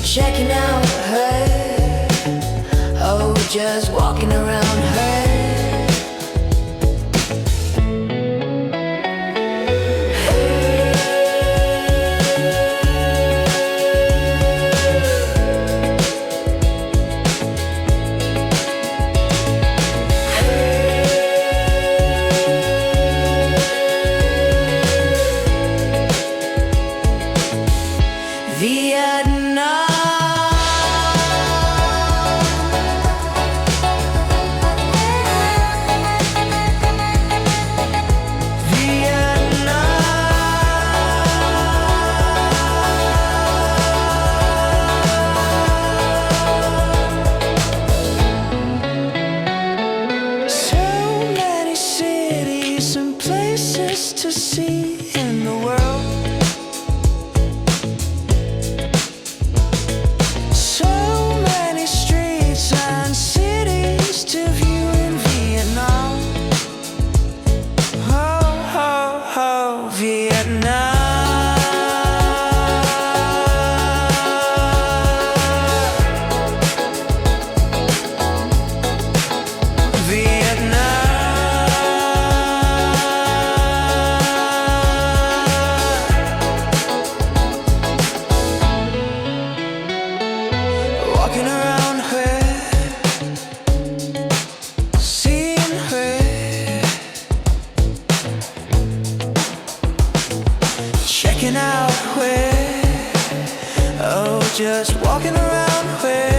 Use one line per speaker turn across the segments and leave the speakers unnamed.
Checking out her, oh, just walking around her. Vietnam. To see in the world, so many streets and cities to view in Vietnam. Oh, oh, oh, Vietnam. Walking around her, seeing her, checking out where, oh, just walking around where.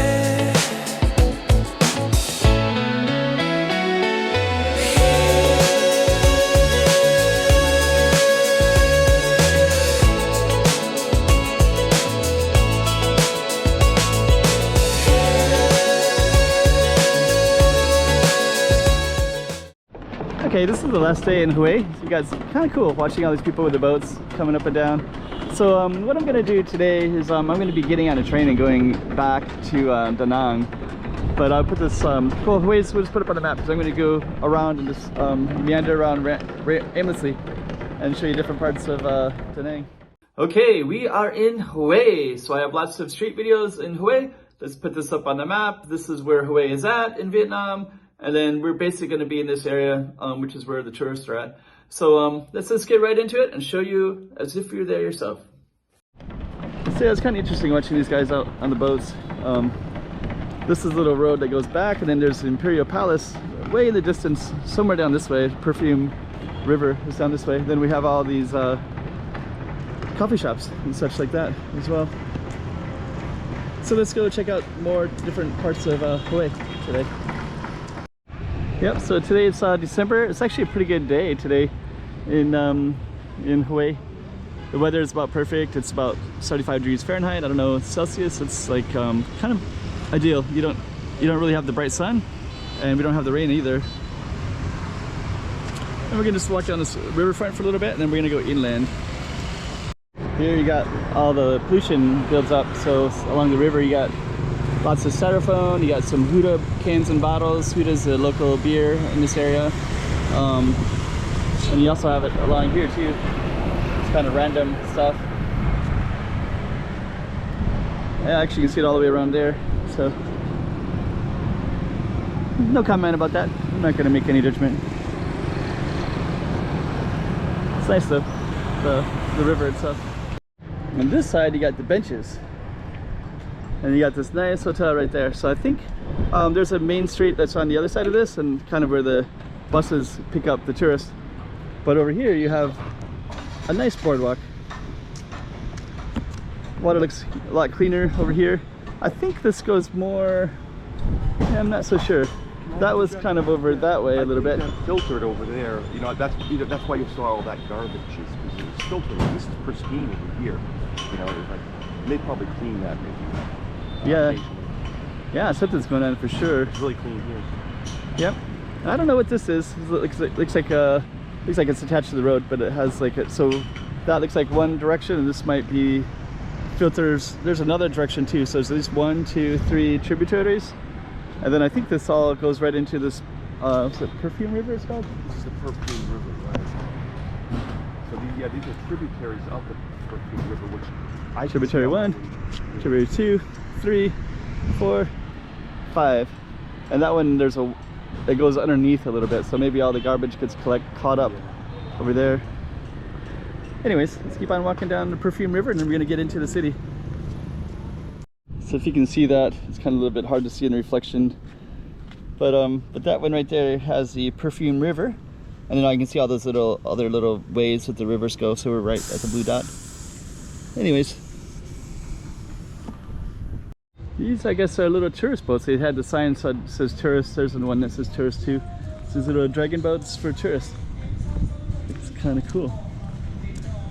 Okay, this is the last day in Hue. So you guys, kind of cool watching all these people with the boats coming up and down. So what I'm going to do today is I'm going to be getting on a train and going back to Da Nang. But I'll put this cool Hue, we'll just put it up on the map because I'm going to go around and just meander around aimlessly and show you different parts of Da Nang. Okay, we are in Hue. So I have lots of street videos in Hue. Let's put this up on the map. This is where Hue is at in Vietnam. And then we're basically going to be in this area, which is where the tourists are at. So let's just get right into it and show you as if you're there yourself. So yeah, it's kind of interesting watching these guys out on the boats. This is a little road that goes back, and then there's the Imperial Palace way in the distance, somewhere down this way. Perfume River is down this way. Then we have all these coffee shops and such like that as well. So let's go check out more different parts of Hue today. Yep, so today it's December. It's actually a pretty good day today in Hue. The weather is about perfect. It's about 75 degrees Fahrenheit. I don't know, Celsius. It's like kind of ideal. You don't really have the bright sun, and we don't have the rain either. And we're gonna just walk down this riverfront for a little bit, and then we're gonna go inland. Here you got all the pollution builds up. So along the river you got lots of styrofoam, you got some Huda cans and bottles. Huda is a local beer in this area. And you also have it along here too. It's kind of random stuff. Yeah, actually you can see it all the way around there. So, no comment about that. I'm not gonna make any judgment. It's nice though, the river itself. On this side you got the benches. And you got this nice hotel right there. So I think there's a main street that's on the other side of this, and kind of where the buses pick up the tourists. But over here you have a nice boardwalk. Water looks a lot cleaner over here. I think this goes more, yeah, I'm not so sure. That was kind of over that way a little bit.
Filtered over there, that's why you saw all that garbage, because it was filtered. This is pristine over here. It's like they probably clean that maybe.
Yeah, yeah, something's going on for sure.
It's really clean here.
Yep. I don't know what this is. It looks like it's attached to the road, but it has like a, so that looks like one direction, and this might be filters. There's another direction too. So there's at least 1, 2, 3 tributaries. And then I think this all goes right into this, what's it, Perfume River it's called?
This is the Perfume River, right? So these are tributaries of the Perfume River, which I
Tributary 1, tributary 2, 3, 4, 5. And that one, it goes underneath a little bit, so maybe all the garbage gets caught up over there. Anyways, let's keep on walking down the Perfume River, and then we're gonna get into the city. So if you can see that, it's kind of a little bit hard to see in the reflection, but that one right there has the Perfume River, and then I can see all those other little ways that the rivers go. So we're right at the blue dot. Anyways, these I guess are little tourist boats. They had the sign that says tourists. There's the one that says tourists too. These little dragon boats for tourists. It's kind of cool.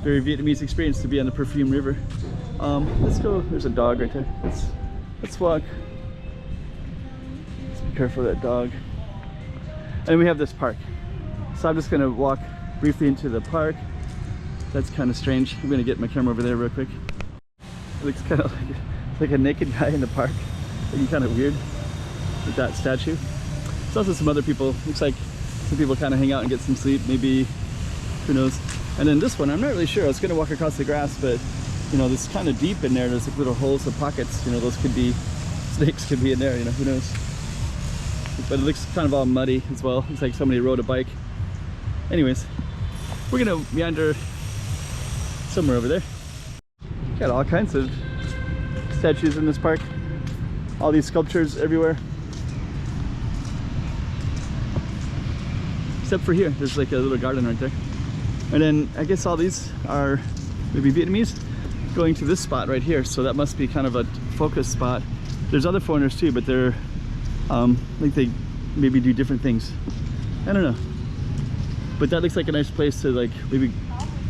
Very Vietnamese experience to be on the Perfume River. Let's go. There's a dog right there. Let's walk. Let's be careful of that dog. And we have this park. So I'm just gonna walk briefly into the park. That's kind of strange. I'm gonna get my camera over there real quick. It looks kind of like a naked guy in the park. Looking kind of weird with that statue. There's also some other people. Looks like some people kind of hang out and get some sleep. Maybe, who knows. And then this one, I'm not really sure. I was gonna walk across the grass, but this is kind of deep in there. There's like little holes and pockets. Those could be, snakes could be in there, who knows. But it looks kind of all muddy as well. Looks like somebody rode a bike. Anyways, we're gonna meander somewhere over there. Got all kinds of statues in this park. All these sculptures everywhere. Except for here, there's like a little garden right there. And then I guess all these are maybe Vietnamese going to this spot right here. So that must be kind of a focus spot. There's other foreigners too, but they're like they maybe do different things. I don't know. But that looks like a nice place to like, maybe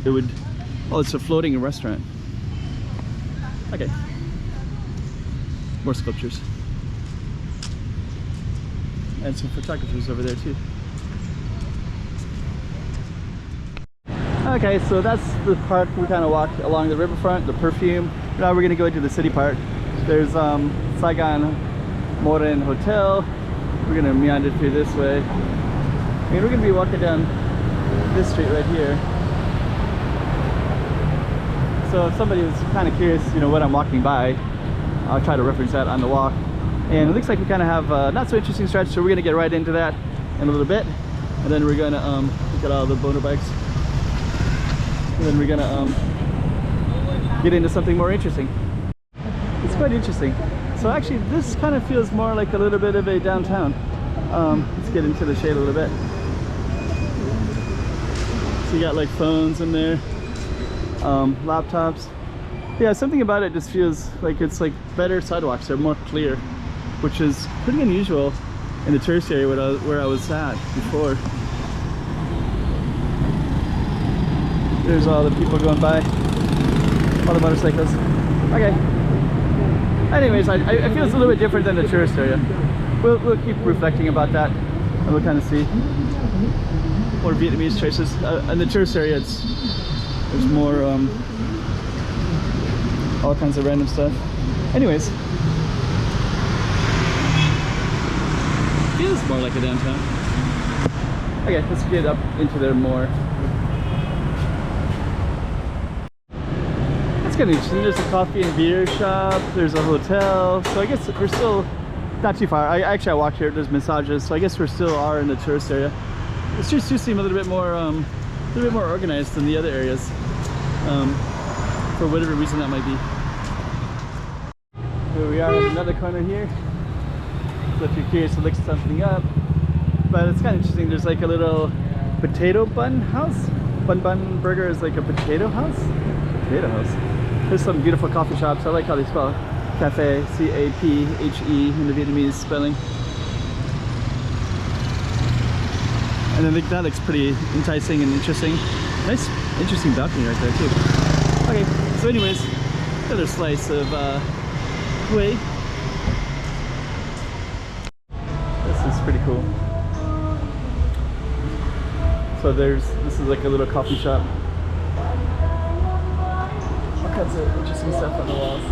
it would, oh, it's a floating restaurant. Okay. More sculptures. And some photographers over there too. Okay, so that's the park. We kind of walk along the riverfront, the Perfume. Now we're gonna go into the city park. There's Saigon Morin Hotel. We're gonna meander through this way. And we're gonna be walking down this street right here. So if somebody was kind of curious, what I'm walking by, I'll try to reference that on the walk. And it looks like we kind of have a not so interesting stretch, so we're gonna get right into that in a little bit. And then we're gonna look at all the motorbikes. And then we're gonna get into something more interesting. It's quite interesting. So actually this kind of feels more like a little bit of a downtown. Let's get into the shade a little bit. So you got like phones in there, laptops. Yeah, something about it just feels like it's like better sidewalks. They're more clear, which is pretty unusual in the tourist area where I was at before. There's all the people going by, all the motorcycles. Okay. Anyways, I feel it's a little bit different than the tourist area. We'll keep reflecting about that, and we'll kind of see more Vietnamese traces. In the tourist area, there's more all kinds of random stuff. Anyways, feels more like a downtown. Okay, let's get up into there more. It's kind of interesting. There's a coffee and beer shop. There's a hotel. So I guess we're still not too far. I walked here. There's massages. So I guess we still are in the tourist area. The streets do seem a little bit more organized than the other areas. For whatever reason that might be. Here we are in another corner here. So if you're curious to look something up, but it's kind of interesting. There's like a little potato bun house. Bun Bun Burger is like a potato house? Potato house. There's some beautiful coffee shops. I like how they spell cafe, C-A-P-H-E in the Vietnamese spelling. And I think that looks pretty enticing and interesting. Nice, interesting balcony right there too. Okay, so anyways, another slice of Hue. This is pretty cool. So this is like a little coffee shop. All kinds of interesting stuff on the walls.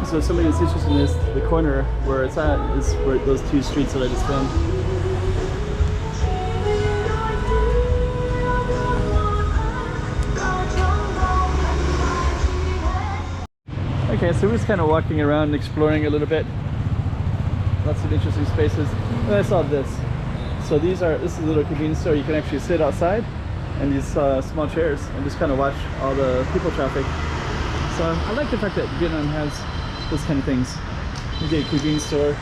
So if somebody is interested in this, the corner where it's at is where those two streets that I just filmed. Okay, so we're just kind of walking around and exploring a little bit. Lots of interesting spaces. And I saw this. So this is a little convenience store. You can actually sit outside and these small chairs and just kind of watch all the people traffic. So I like the fact that Vietnam has those kind of things. You get a convenience store,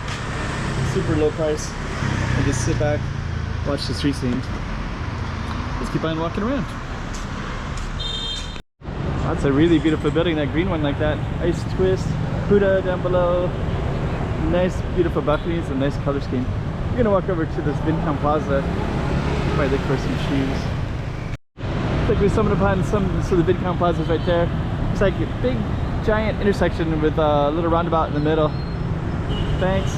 super low price, and just sit back, watch the street scenes. Just keep on walking around. That's a really beautiful building, that green one like that. Ice twist, Huda down below. Nice, beautiful balconies and nice color scheme. We're gonna walk over to this Vincom Plaza. Might look for some shoes. Looks like we stumbled upon so the Vincom Plaza is right there. It's like a big, giant intersection with a little roundabout in the middle. Thanks.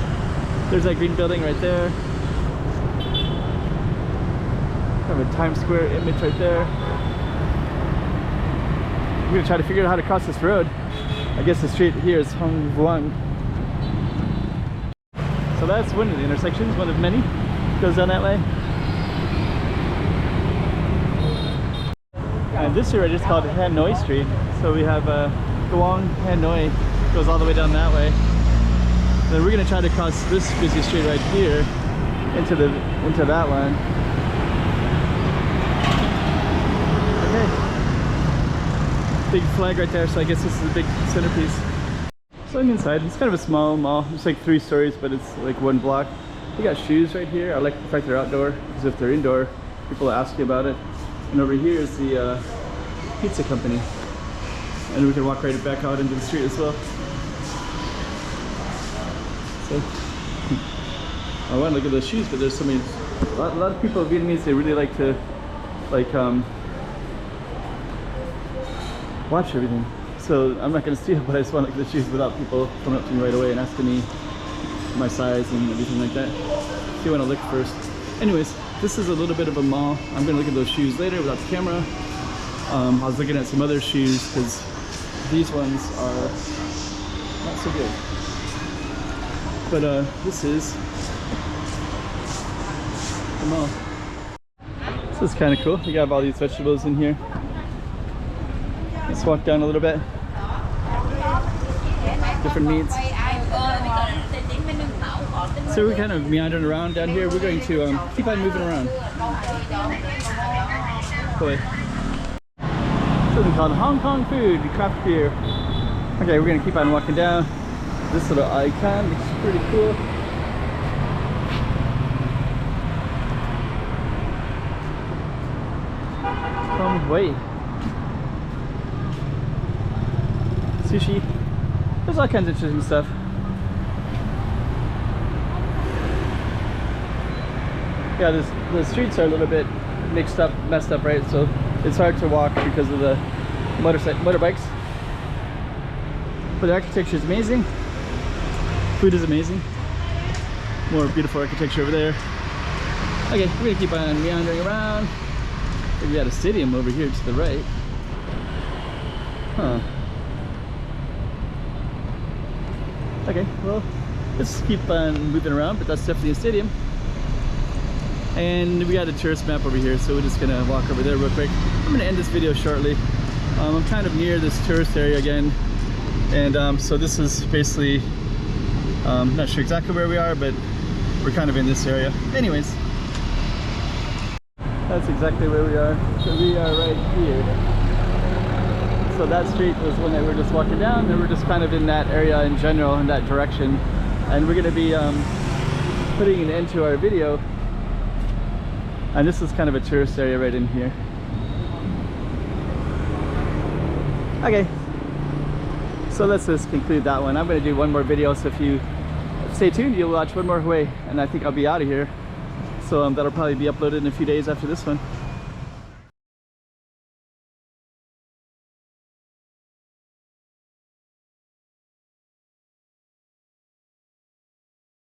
There's that green building right there. Kind of a Times Square image right there. We're gonna try to figure out how to cross this road. I guess the street here is Hong Vuong. So that's one of the intersections, one of many. Goes down that way. And this here is called Hanoi Street. So we have Duong Hanoi, goes all the way down that way. Then we're gonna try to cross this busy street right here into that one. Okay. Big flag right there, so I guess this is a big centerpiece. So I'm inside. It's kind of a small mall. It's like 3 stories, but it's like 1 block. We got shoes right here. I like the fact they're outdoor, because if they're indoor, people ask you about it. And over here is the pizza company. And we can walk right back out into the street as well. So, I want to look at those shoes, but there's so many. A lot of people, Vietnamese, they really like to watch everything. So I'm not going to steal, but I just want to look at the shoes without people coming up to me right away and asking me my size and everything like that. So you want to look first. Anyways, this is a little bit of a mall. I'm going to look at those shoes later without the camera. I was looking at some other shoes because these ones are not so good. But this is the mall. This is kind of cool. You have all these vegetables in here. Let's walk down a little bit. Different meats. So we're kind of meandering around down here. We're going to keep on moving around. Boy. Something called Hong Kong food, craft beer. Okay, we're going to keep on walking down. This little icon looks pretty cool. Wait. Sushi. There's all kinds of interesting stuff. Yeah, the streets are a little bit mixed up, messed up, right? So it's hard to walk because of the motorbikes. But the architecture is amazing. Food is amazing. More beautiful architecture over there. Okay, we're gonna keep on meandering around. We got a stadium over here to the right. Huh. Okay, well, let's keep on moving around, but that's definitely a stadium. And we got a tourist map over here, so we're just gonna walk over there real quick. I'm gonna end this video shortly. I'm kind of near this tourist area again, and so this is basically, not sure exactly where we are, but we're kind of in this area. Anyways, that's exactly where we are. So we are right here. So that street was one that we were just walking down, and we're just kind of in that area in general, in that direction. And we're gonna be putting an end to our video. And this is kind of a tourist area right in here. Okay, so let's just conclude that one. I'm going to do one more video, so if you stay tuned, you'll watch one more way, and I think I'll be out of here. So that'll probably be uploaded in a few days after this one.